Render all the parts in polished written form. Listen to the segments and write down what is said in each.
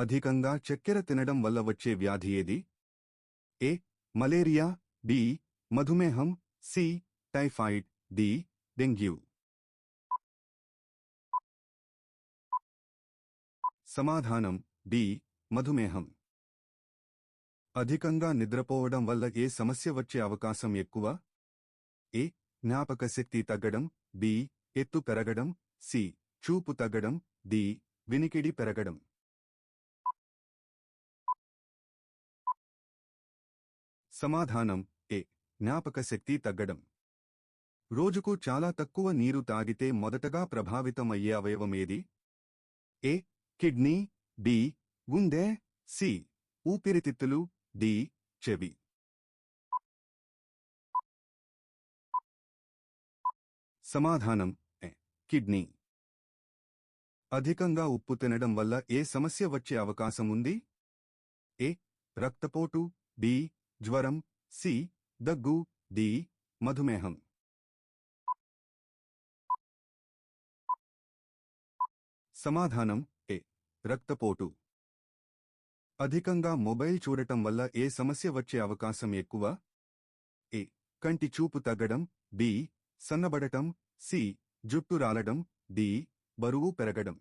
అధికంగా చక్కెర తినడం వల్ల వచ్చే వ్యాధి ఏది? ఏ. Malaria, B. మధుమేహం, సి. Typhoid, D. డెంగ్యూ. సమాధానం డి. మధుమేహం. అధికంగా నిద్రపోవడం వల్ల ఏ సమస్య వచ్చే అవకాశం ఎక్కువ? ఏ. జ్ఞాపకశక్తి తగ్గడం, బి. ఎత్తు పెరగడం, సి. చూపు తగ్గడం, డి. వినికిడి పెరగడం. సమాధానం ఏ. జ్ఞాపకశక్తి తగ్గడం. రోజుకు చాలా తక్కువ నీరు తాగితే మొదటగా ప్రభావితం అయ్యే అవయవం ఏది? ఏ. Kidney, B. గుండె, సి. ఊపిరితిత్తులు, డి. చెవి. సమాధానం ఏ. కిడ్నీ. అధికంగా ఉప్పు తినడం వల్ల ఏ సమస్య వచ్చే అవకాశం ఉంది? ఏ. రక్తపోటు, బి. జ్వరం, సి. దగ్గు, డి. మధుమేహం. సమాధానం ఏ. రక్తపోటు. అధికంగా మొబైల్ చూడటం వల్ల ఏ సమస్య వచ్చే అవకాశం ఎక్కువ? ఏ. కంటి చూపు తగ్గడం, బి. సన్నబడటం, సి. జుట్టు రాలడం, డి. బరువు పెరగడం.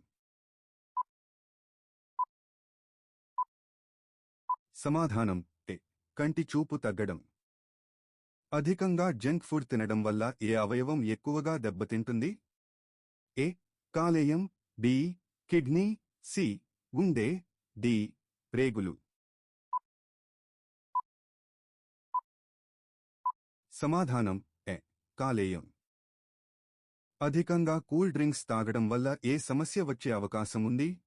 సమాధానం ఏ. కంటి చూపు తగ్గడం. అధికంగా జంక్ ఫుడ్ తినడం వల్ల ఏ అవయవం ఎక్కువగా దెబ్బతింటుంది? ఏ. కాలేయం, బి. Kidney, C. గుండె, డి. ప్రేగులు. సమాధానం ఏ. కాలేయం. అధికంగా కూల్ డ్రింక్స్ తాగడం వల్ల ఏ సమస్య వచ్చే అవకాశం ఉంది?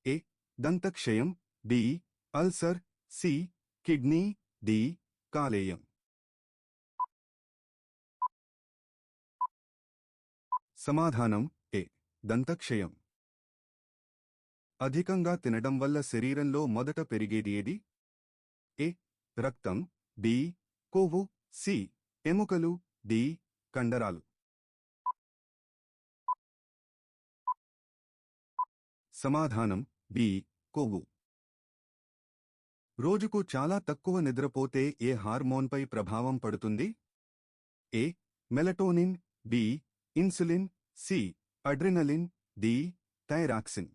ఏ. దంతక్షయం, B. Ulcer, C. Kidney, D. కాలేయం. సమాధానం ఏ. దంతక్షయం. అధికంగా తినడం వల్ల శరీరంలో మొదట పెరిగేది ఏది? ఏ. రక్తం, బి. కొవ్వు, సి. ఎముకలు, డి. కండరాలు. సమాధానం బి. కొవ్వు. రోజుకు చాలా తక్కువ నిద్రపోతే ఏ హార్మోన్పై ప్రభావం పడుతుంది? A. Melatonin, B. Insulin, C. Adrenaline, D. Thyroxine.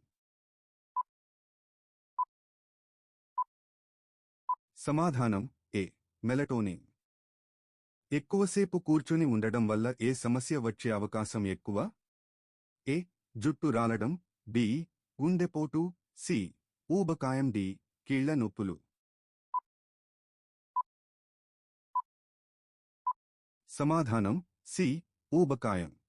సమాధానం ఏ. మెలటోనిన్. ఎక్కువసేపు కూర్చుని ఉండడం వల్ల ఏ సమస్య వచ్చే అవకాశం ఎక్కువ? ఏ. జుట్టు రాలడం, బి. గుండెపోటు, సి. ఊబకాయం, డి. కీళ్ల నొప్పులు. సమాధానం సి. ఊబకాయం.